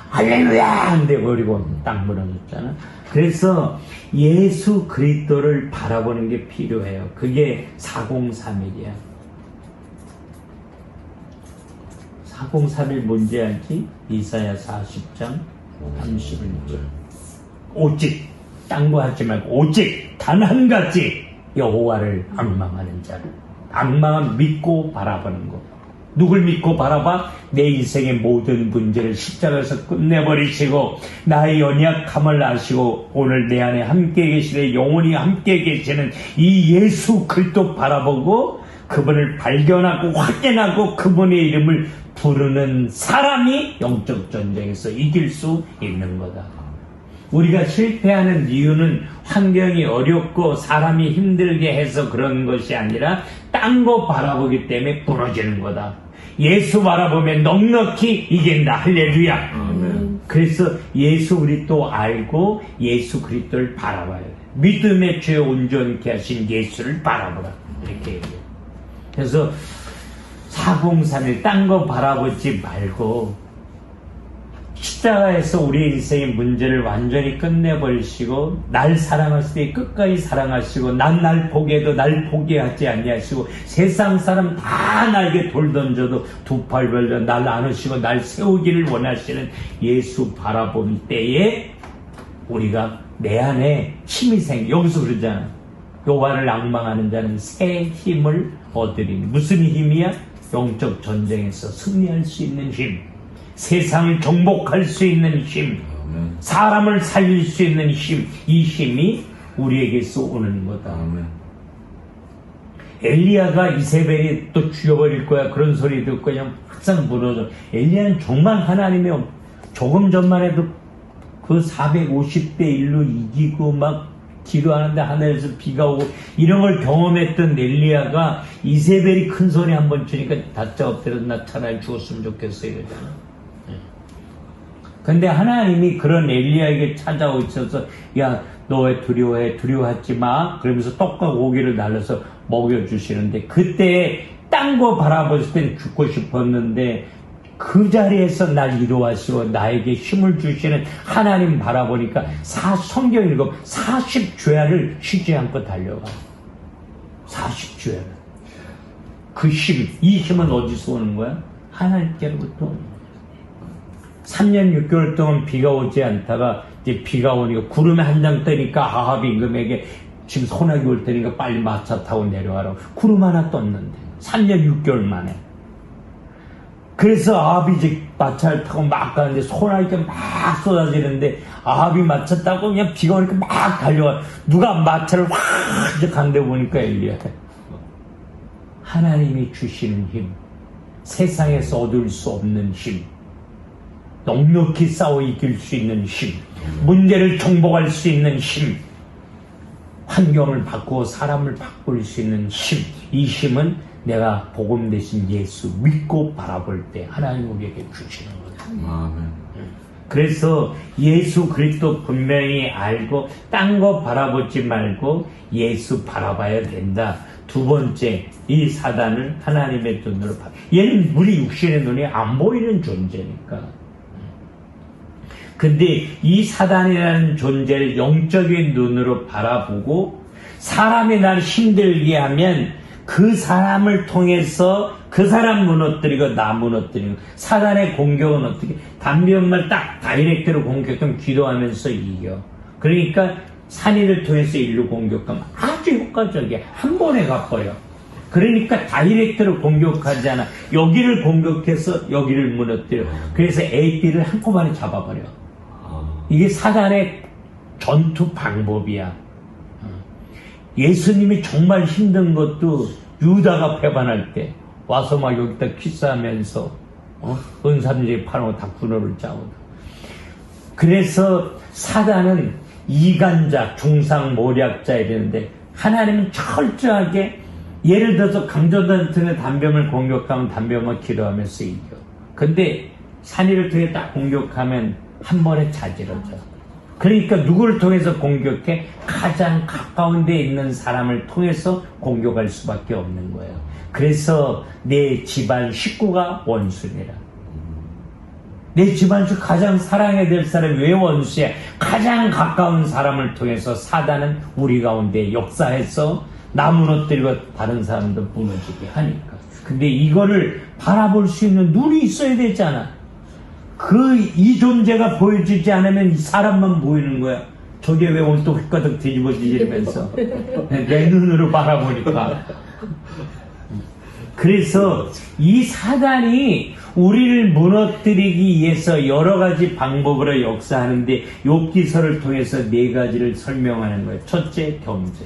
할렐루야! 근데 여리고는 딱 무너졌잖아. 그래서 예수 그리스도를 바라보는 게 필요해요. 그게 403일이야. 403일 뭔지 알지? 이사야 40장 31절. 오직 딴 거 하지 말고 오직 단 한 가지 여호와를 앙망하는 자를. 앙망은 믿고 바라보는 거. 누굴 믿고 바라봐? 내 인생의 모든 문제를 십자가에서 끝내버리시고 나의 연약함을 아시고 오늘 내 안에 함께 계시되 영원히 함께 계시는 이 예수 그리스도 바라보고 그분을 발견하고 확인하고 그분의 이름을 부르는 사람이 영적 전쟁에서 이길 수 있는 거다. 우리가 실패하는 이유는 환경이 어렵고 사람이 힘들게 해서 그런 것이 아니라 딴 거 바라보기 때문에 부러지는 거다. 예수 바라보면 넉넉히 이긴다. 할렐루야. 아멘. 그래서 예수 그리스도 알고 예수 그리스도를 바라봐야 돼. 믿음의 죄 온전케 하신 예수를 바라보라. 이렇게 얘기해요. 그래서 403일 딴 거 바라보지 말고 십자가에서 우리 인생의 문제를 완전히 끝내버리시고 날 사랑하실 때 끝까지 사랑하시고 난 날 포기해도 날 포기하지 아니하시고 세상 사람 다 나에게 돌 던져도 두 팔 벌려 날 안으시고 날 세우기를 원하시는 예수 바라볼 때에 우리가 내 안에 힘이 여기서 그러잖아. 여호와를 앙망하는 자는 새 힘을 얻으리니. 무슨 힘이야? 영적 전쟁에서 승리할 수 있는 힘, 세상을 정복할 수 있는 힘, 사람을 살릴 수 있는 힘. 이 힘이 우리에게서 오는 거다. 아멘. 엘리야가 이세벨이 또 죽여버릴 거야 그런 소리 듣고 그냥 항상 무너져. 엘리야는 정말 하나님의 조금 전만 해도 그 450대 1로 이기고 막 기도하는데 하늘에서 비가 오고 이런 걸 경험했던 엘리야가 이세벨이 큰 소리 한번 치니까 다짜 엎드려서 나 차라리 죽었으면 좋겠어 이러잖아. 근데 하나님이 그런 엘리야에게 찾아오셔서 야 너 왜 두려워해? 두려워하지 마. 그러면서 떡과 고기를 날려서 먹여주시는데 그때 딴 거 바라봤을 땐 죽고 싶었는데 그 자리에서 날 위로하시고 나에게 힘을 주시는 하나님 바라보니까 성경 읽어 40죄를 쉬지 않고 달려가. 40죄를. 그 힘, 이 힘은 어디서 오는 거야? 하나님께로부터 오는 거야. 3년 6개월 동안 비가 오지 않다가 이제 비가 오니까 구름에 한 장 뜨니까 아합이 임금에게 지금 소나기 올 테니까 빨리 마차 타고 내려와라. 구름 하나 떴는데 3년 6개월 만에. 그래서 아합이 이제 마차를 타고 막 가는데 소나기가 막 쏟아지는데 아합이 마차 타고 그냥 비가 오니까 막 달려와. 누가 마차를 확 이제 간데 보니까 엘리야. 하나님이 주시는 힘, 세상에서 얻을 수 없는 힘, 넉넉히 싸워 이길 수 있는 힘, 문제를 정복할 수 있는 힘, 환경을 바꾸고 사람을 바꿀 수 있는 힘. 이 힘은 내가 복음 대신 예수 믿고 바라볼 때 하나님 우리에게 주시는 거다. 아멘. 그래서 예수 그리스도 분명히 알고 딴 거 바라보지 말고 예수 바라봐야 된다. 두 번째, 이 사단을 하나님의 눈으로 봐. 얘는 우리 육신의 눈에 안 보이는 존재니까. 근데 이 사단이라는 존재를 영적인 눈으로 바라보고 사람이 날 힘들게 하면 그 사람을 통해서 그 사람 무너뜨리고 나 무너뜨리고. 사단의 공격은 어떻게? 담비온말 딱 다이렉트로 공격하면 기도하면서 이겨. 그러니까 산이를 통해서 일로 공격하면 아주 효과적이야. 한 번에 갚아요. 그러니까 다이렉트로 공격하지 않아. 여기를 공격해서 여기를 무너뜨려. 그래서 AP를 한꺼번에 잡아버려. 이게 사단의 전투 방법이야. 예수님이 정말 힘든 것도 유다가 배반할 때 와서 막 여기다 키스하면서 은삼지 파는 다 군호를 짜고. 그래서 사단은 이간자, 중상모략자 이러는데 하나님은 철저하게 예를 들어서 강조단통의 담배을 공격하면 담배만 기도하면서 이겨. 근데 산이를 통해 딱 공격하면 한 번에 자지러져. 그러니까 누구를 통해서 공격해? 가장 가까운 데 있는 사람을 통해서 공격할 수밖에 없는 거예요. 그래서 내 집안 식구가 원수니라. 내 집안 중 가장 사랑해야 될 사람이 왜 원수야? 가장 가까운 사람을 통해서 사단은 우리 가운데 역사해서 나 무너뜨리고 다른 사람도 무너지게 하니까. 근데 이거를 바라볼 수 있는 눈이 있어야 되잖아. 이 존재가 보여지지 않으면 이 사람만 보이는 거야. 저게 왜 오늘 또 휘가득 뒤집어지지 이러면서 내 눈으로 바라보니까. 그래서 이 사단이 우리를 무너뜨리기 위해서 여러 가지 방법으로 역사하는데 욥기서를 통해서 4가지를 설명하는 거예요. 첫째, 경제.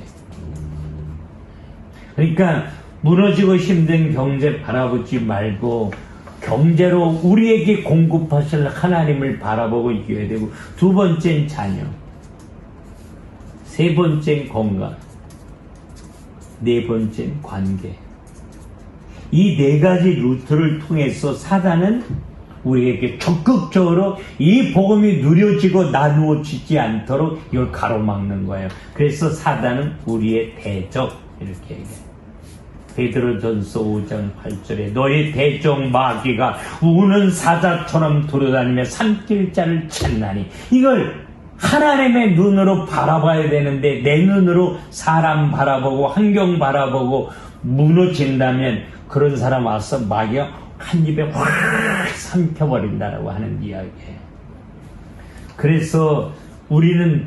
그러니까 무너지고 힘든 경제 바라보지 말고 경제로 우리에게 공급하실 하나님을 바라보고 이겨야 되고, 2번째는 자녀, 3번째는 건강, 4번째는 관계. 이 4가지 루트를 통해서 사단은 우리에게 적극적으로 이 복음이 누려지고 나누어지지 않도록 이걸 가로막는 거예요. 그래서 사단은 우리의 대적, 이렇게 얘기해요. 베드로전서 5장 8절에 너희 대적 마귀가 우는 사자처럼 돌아다니며 삼킬 자를 찾나니, 이걸 하나님의 눈으로 바라봐야 되는데 내 눈으로 사람 바라보고 환경 바라보고 무너진다면 그런 사람 와서 마귀가 한 입에 확 삼켜버린다라고 하는 이야기예요. 그래서 우리는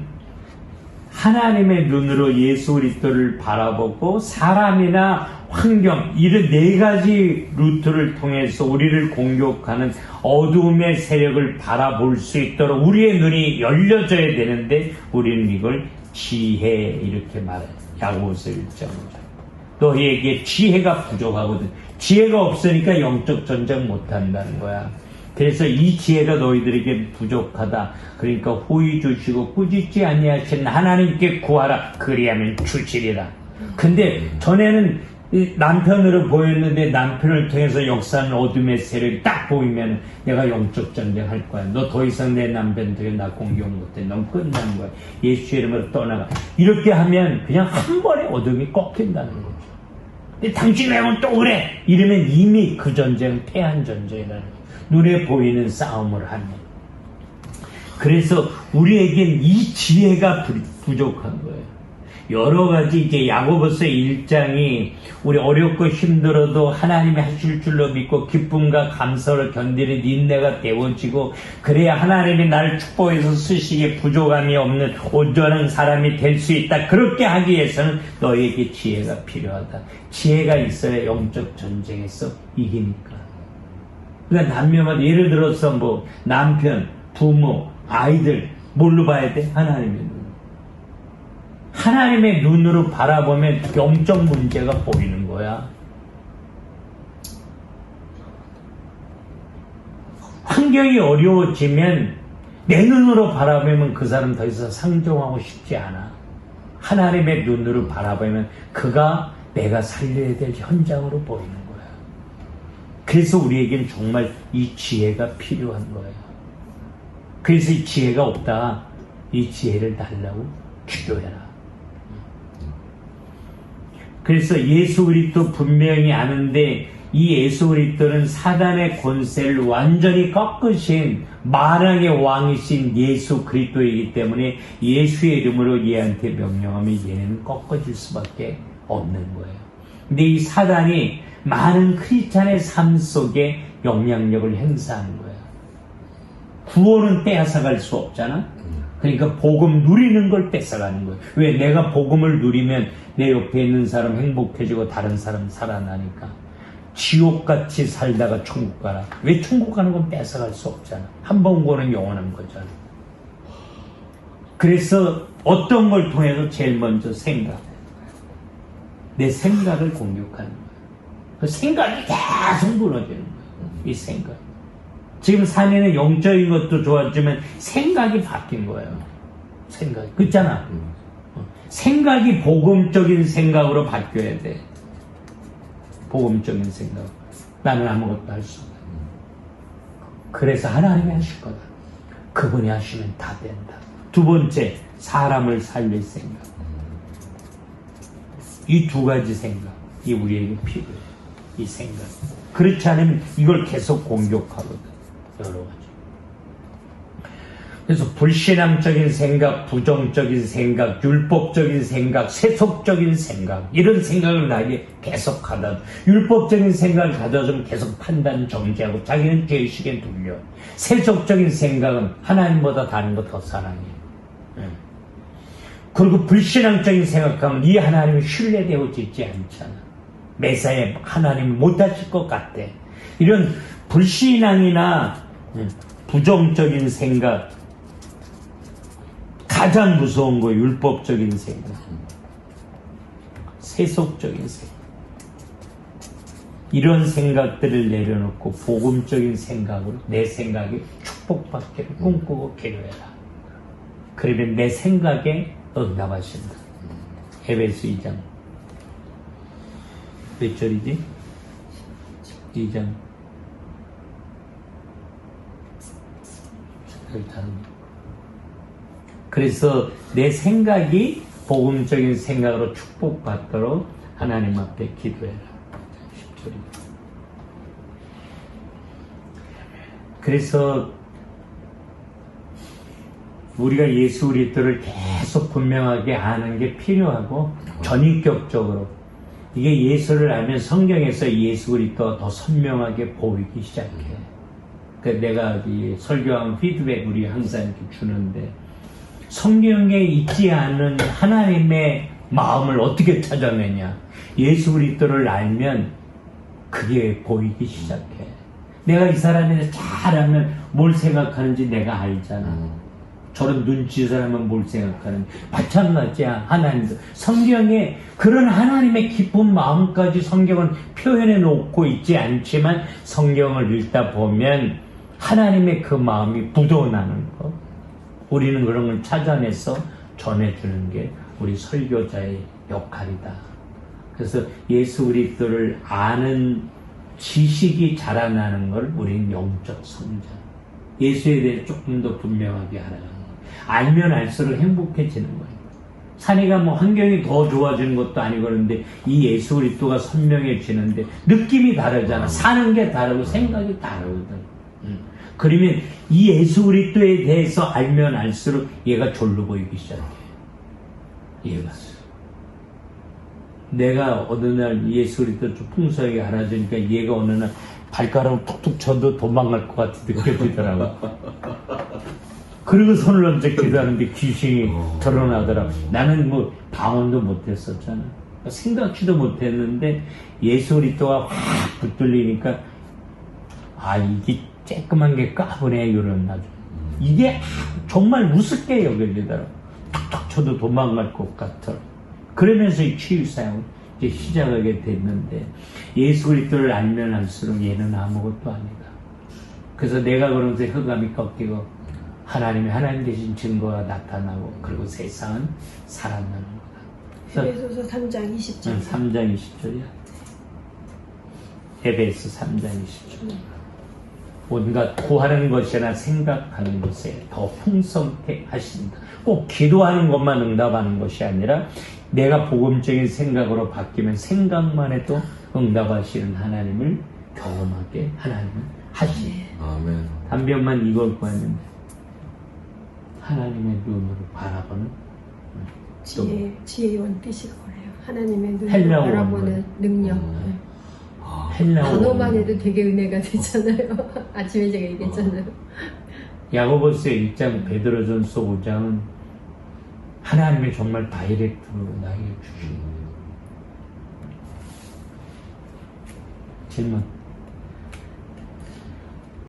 하나님의 눈으로 예수 그리스도를 바라보고 사람이나 환경, 이런 4가지 루트를 통해서 우리를 공격하는 어두움의 세력을 바라볼 수 있도록 우리의 눈이 열려져야 되는데 우리는 이걸 지혜, 이렇게 말해요. 야고보서 1장. 너희에게 지혜가 부족하거든. 지혜가 없으니까 영적 전쟁 못한다는 거야. 그래서 이 지혜가 너희들에게 부족하다. 그러니까 호의 주시고 꾸짖지 아니하신 하나님께 구하라. 그리하면 주시리라. 근데 전에는 남편으로 보였는데 남편을 통해서 역사하는 어둠의 세력이 딱 보이면 내가 영적 전쟁할 거야. 너 더 이상 내 남편 되게 나 공격 못해. 넌 끝난 거야. 예수 이름으로 떠나가. 이렇게 하면 그냥 한 번에 어둠이 꺾인다는 거죠. 근데 당신 왜 또 그래? 이러면 이미 그 전쟁은 패한 전쟁이라는 거예요. 눈에 보이는 싸움을 하면. 그래서 우리에겐 이 지혜가 부족한 거예요. 여러 가지 이제 야고보서 1장이 우리 어렵고 힘들어도 하나님이 하실 줄로 믿고 기쁨과 감사를 견디는 인내가 되어지고, 그래야 하나님이 나를 축복해서 쓰시기에 부족함이 없는 온전한 사람이 될 수 있다. 그렇게 하기 위해서는 너에게 지혜가 필요하다. 지혜가 있어야 영적 전쟁에서 이기니까. 그러니까 남녀마다 예를 들어서 뭐 남편, 부모, 아이들 뭘로 봐야 돼? 하나님의 눈. 하나님의 눈으로 바라보면 영적 문제가 보이는 거야. 환경이 어려워지면 내 눈으로 바라보면 그 사람 더 이상 상종하고 싶지 않아. 하나님의 눈으로 바라보면 그가 내가 살려야 될 현장으로 보이는 거야. 그래서 우리에겐 정말 이 지혜가 필요한 거예요. 그래서 이 지혜가 없다. 이 지혜를 달라고 기도해라. 그래서 예수 그리스도 분명히 아는데 이 예수 그리스도는 사단의 권세를 완전히 꺾으신 만왕의 왕이신 예수 그리스도이기 때문에 예수의 이름으로 얘한테 명령하면 얘는 꺾어질 수밖에 없는 거예요. 근데 이 사단이 많은 크리스찬의 삶 속에 영향력을 행사하는 거예요. 구원은 빼앗아갈 수 없잖아. 그러니까 복음 누리는 걸 뺏어가는 거예요. 왜? 내가 복음을 누리면 내 옆에 있는 사람 행복해지고 다른 사람 살아나니까. 지옥같이 살다가 천국 가라. 왜? 천국 가는 건 뺏어갈 수 없잖아. 한 번 구원은 영원한 거잖아. 그래서 어떤 걸 통해서 제일 먼저 생각, 내 생각을 공격하는 거예요. 그 생각이 계속 무너지는 거예요. 이 생각. 지금 사내는 영적인 것도 좋았지만 생각이 바뀐 거예요. 생각이. 그렇잖아. 생각이 복음적인 생각으로 바뀌어야 돼. 복음적인 생각. 나는 아무것도 할 수 없다. 그래서 하나님이 하실 거다. 그분이 하시면 다 된다. 두 번째, 사람을 살릴 생각. 이 두 가지 생각이 우리에게 필요해요. 이 생각. 그렇지 않으면 이걸 계속 공격하거든. 여러 가지. 그래서 불신앙적인 생각, 부정적인 생각, 율법적인 생각, 세속적인 생각, 이런 생각을 나에게 계속 가다, 율법적인 생각을 가져좀 계속 판단 정지하고 자기는 죄의식에 눌려. 세속적인 생각은 하나님보다 다른 거 더 사랑해. 그리고 불신앙적인 생각하면 이 하나님이 신뢰되어지지 않잖아. 매사에 하나님이 못하실 것 같아. 이런 불신앙이나 부정적인 생각, 가장 무서운 거 율법적인 생각, 세속적인 생각. 이런 생각들을 내려놓고 복음적인 생각으로 내 생각에 축복받기를 꿈꾸고 기도해라. 그러면 내 생각에 응답하신다. 에베소 2장 몇 절이지? 2장 그래서 내 생각이 복음적인 생각으로 축복받도록 하나님 앞에 기도해라. 10절이. 그래서 우리가 예수 그리스도를 계속 분명하게 아는 게 필요하고, 전인격적으로 이게 예수를 알면 성경에서 예수 그리스도가 더 선명하게 보이기 시작해. 그러니까 내가 이 설교하면 피드백 우리 항상 이렇게 주는데, 성경에 있지 않은 하나님의 마음을 어떻게 찾아내냐? 예수 그리스도를 알면 그게 보이기 시작해. 내가 이 사람에 대해서 잘 알면 뭘 생각하는지 내가 알잖아. 저런 눈치 사람은 뭘 생각하는지. 마찬가지야. 하나님도 성경에 그런 하나님의 깊은 마음까지 성경은 표현해 놓고 있지 않지만, 성경을 읽다 보면 하나님의 그 마음이 묻어나는 거, 우리는 그런 걸 찾아내서 전해주는 게 우리 설교자의 역할이다. 그래서 예수 그리스도를 아는 지식이 자라나는 걸 우리는 영적 성장, 예수에 대해 조금 더 분명하게 알아가는 거예요. 알면 알수록 행복해지는 거예요. 산이가 뭐 환경이 더 좋아지는 것도 아니고, 그런데 이 예수 그리스도가 선명해지는데 느낌이 다르잖아. 사는 게 다르고 생각이 다르거든. 그러면 이 예수 그리스도에 대해서 알면 알수록 얘가 졸로 보이기 시작해. 얘가. 내가 어느 날 예수 그리스도 좀 풍성하게 알아주니까 얘가 어느 날 발가락을 툭툭 쳐도 도망갈 것 같이 느껴지더라고. 그리고 손을 얹어 기도하는데 귀신이 드러나더라고. 나는 뭐 방언도 못했었잖아. 생각지도 못했는데 예수 그리스도가 확 붙들리니까, 아, 이게 쬐끄만 게 까부네, 이런 나중. 이게 정말 우습게 여겨지더라고. 툭툭 쳐도 도망갈 것 같아. 그러면서 이 치유사역을 이제 시작하게 됐는데, 예수 그리스도를 알면 알수록 얘는 아무것도 아니다. 그래서 내가 그러면서 흑암이 꺾이고 하나님 되신 증거가 나타나고, 그리고 세상은 살아나는 거다. 에베소서 3장 20절. 3장 20절이야. 에베소 3장 20절. 온갖 구하는 것이나 생각하는 것에 더 풍성케 하신다. 꼭 기도하는 것만 응답하는 것이 아니라, 내가 복음적인 생각으로 바뀌면 생각만 해도 응답하시는 하나님을 경험하게 하나님은 하시네. 아멘. 단변만 이걸 구하면 하나님의 눈으로 바라보는, 지혜로운 뜻일 거예요. 하나님의 눈으로 헬라어 바라보는 능력. 헬라어 단어만 해도 되게 은혜가 되잖아요. 아침에 제가 얘기했잖아요. 야고보서 1장, 베드로전서 5장은 하나님의 정말 다이렉트로 나에게 주신 질문.